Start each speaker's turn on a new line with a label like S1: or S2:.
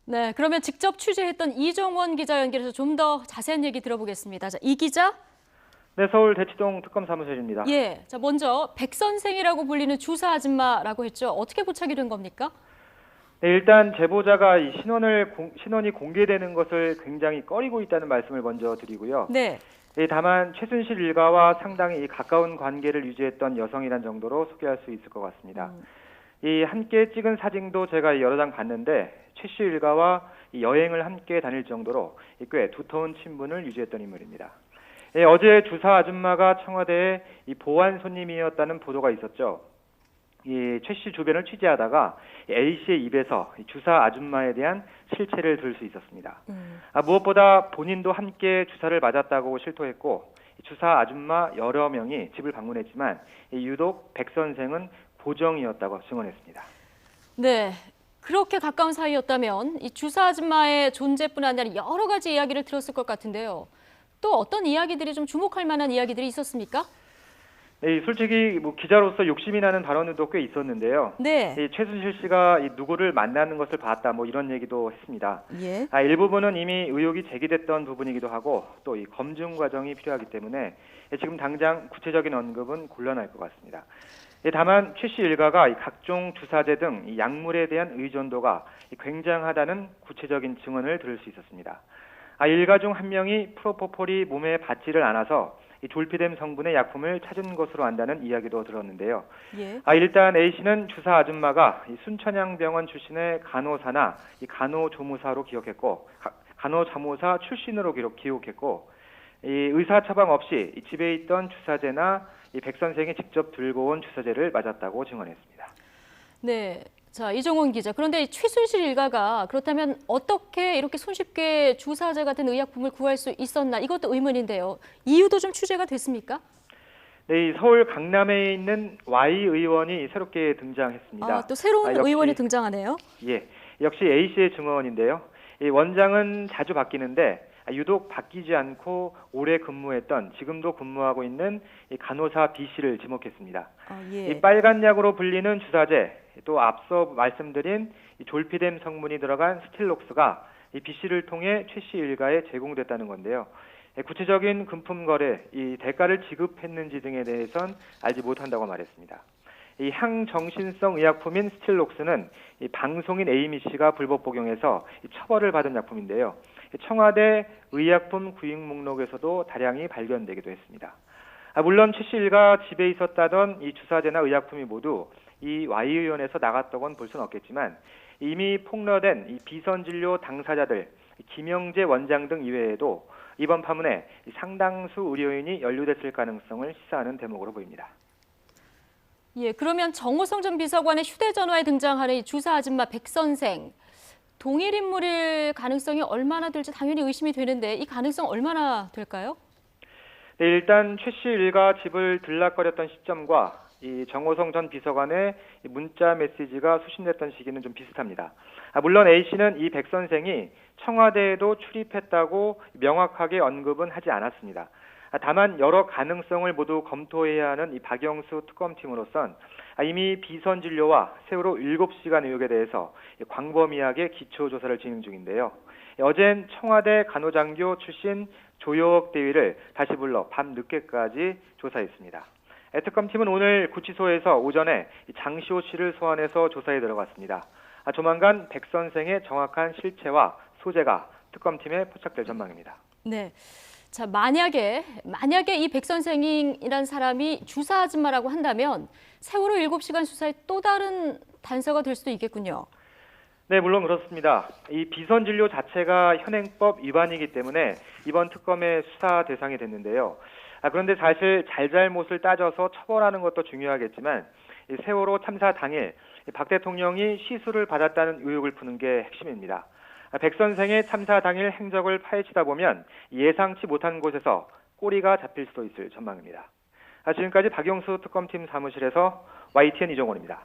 S1: 네, 그러면 직접 취재했던 이종원 기자 연결해서 좀 더 자세한 얘기 들어보겠습니다. 자, 이 기자?
S2: 네, 서울 대치동 특검 사무실입니다.
S1: 예, 자 먼저 백 선생이라고 불리는 주사 아줌마라고 했죠. 어떻게 포착이 된 겁니까?
S2: 네, 일단 제보자가 이 신원이 공개되는 것을 굉장히 꺼리고 있다는 말씀을 먼저 드리고요.
S1: 네,
S2: 다만 최순실 일가와 상당히 가까운 관계를 유지했던 여성이란 정도로 소개할 수 있을 것 같습니다. 이 함께 찍은 사진도 제가 여러 장 봤는데 최 씨 일가와 이 여행을 함께 다닐 정도로 꽤 두터운 친분을 유지했던 인물입니다. 어제 주사 아줌마가 청와대에 이 보안 손님이었다는 보도가 있었죠. 이 최 씨 주변을 취재하다가 A 씨의 입에서 주사 아줌마에 대한 실체를 들을 수 있었습니다. 무엇보다 본인도 함께 주사를 맞았다고 실토했고 주사 아줌마 여러 명이 집을 방문했지만 유독 백 선생은 고정이었다고 증언했습니다.
S1: 네. 그렇게 가까운 사이였다면 이 주사 아줌마의 존재뿐 아니라 여러 가지 이야기를 들었을 것 같은데요. 또 어떤 이야기들이 좀 주목할 만한 이야기들이 있었습니까?
S2: 네, 솔직히 기자로서 욕심이 나는 발언도 꽤 있었는데요.
S1: 네.
S2: 최순실 씨가 누구를 만나는 것을 봤다, 이런 얘기도 했습니다.
S1: 예.
S2: 일부분은 이미 의혹이 제기됐던 부분이기도 하고 또 이 검증 과정이 필요하기 때문에 지금 당장 구체적인 언급은 곤란할 것 같습니다. 다만 최 씨 일가가 각종 주사제 등 약물에 대한 의존도가 굉장하다는 구체적인 증언을 들을 수 있었습니다. 일가 중 한 명이 프로포폴이 몸에 받지를 않아서 졸피뎀 성분의 약품을 찾은 것으로 안다는 이야기도 들었는데요.
S1: 예.
S2: 일단 A 씨는 주사 아줌마가 순천향병원 출신의 간호사나 간호조무사로 기억했고 간호조무사 출신으로 기억했고 의사 처방 없이 집에 있던 주사제나 백 선생이 직접 들고 온 주사제를 맞았다고 증언했습니다.
S1: 네. 자, 이종원 기자. 그런데 이 최순실 일가가 그렇다면 어떻게 이렇게 손쉽게 주사제 같은 의약품을 구할 수 있었나? 이것도 의문인데요. 이유도 좀 취재가 됐습니까?
S2: 네, 서울 강남에 있는 Y 의원이 새롭게 등장했습니다.
S1: 또 새로운
S2: 역시,
S1: 의원이 등장하네요.
S2: 예, 역시 A 씨의 증언인데요. 이 원장은 자주 바뀌는데 유독 바뀌지 않고 오래 근무했던 지금도 근무하고 있는 이 간호사 B 씨를 지목했습니다.
S1: 예.
S2: 이 빨간 약으로 불리는 주사제, 또 앞서 말씀드린 이 졸피뎀 성분이 들어간 스틸록스가 이 B 씨를 통해 최 씨 일가에 제공됐다는 건데요. 구체적인 금품 거래, 이 대가를 지급했는지 등에 대해선 알지 못한다고 말했습니다. 이 향정신성 의약품인 스틸록스는 이 방송인 에이미 씨가 불법 복용해서 처벌을 받은 약품인데요. 청와대 의약품 구입 목록에서도 다량이 발견되기도 했습니다. 물론 최 씨 일가 집에 있었다던 이 주사제나 의약품이 모두 이 Y 의원에서 나갔던 건 볼 수는 없겠지만 이미 폭로된 이 비선진료 당사자들 김영재 원장 등 이외에도 이번 파문에 상당수 의료인이 연루됐을 가능성을 시사하는 대목으로 보입니다.
S1: 예, 그러면 정호성 전 비서관의 휴대전화에 등장하는 이 주사 아줌마 백 선생. 동일 인물일 가능성이 얼마나 될지 당연히 의심이 되는데 이 가능성 얼마나 될까요?
S2: 네, 일단 최 씨 일가 집을 들락거렸던 시점과 이 정호성 전 비서관의 문자 메시지가 수신됐던 시기는 좀 비슷합니다. 물론 A 씨는 이 백 선생이 청와대에도 출입했다고 명확하게 언급은 하지 않았습니다. 다만 여러 가능성을 모두 검토해야 하는 이 박영수 특검팀으로선 이미 비선 진료와 세월호 7시간 의혹에 대해서 광범위하게 기초 조사를 진행 중인데요. 어젠 청와대 간호장교 출신 조여옥 대위를 다시 불러 밤 늦게까지 조사했습니다. 특검팀은 오늘 구치소에서 오전에 장시호 씨를 소환해서 조사에 들어갔습니다. 조만간 백 선생의 정확한 실체와 소재가 특검팀에 포착될 전망입니다.
S1: 네. 자, 만약에 이 백 선생이란 사람이 주사 아줌마라고 한다면 세월호 7시간 수사의 또 다른 단서가 될 수도 있겠군요.
S2: 네, 물론 그렇습니다. 이 비선 진료 자체가 현행법 위반이기 때문에 이번 특검의 수사 대상이 됐는데요. 그런데 사실 잘잘못을 따져서 처벌하는 것도 중요하겠지만 이 세월호 참사 당일 박 대통령이 시술을 받았다는 의혹을 푸는 게 핵심입니다. 백 선생의 참사 당일 행적을 파헤치다 보면 예상치 못한 곳에서 꼬리가 잡힐 수도 있을 전망입니다. 지금까지 박영수 특검팀 사무실에서 YTN 이종원입니다.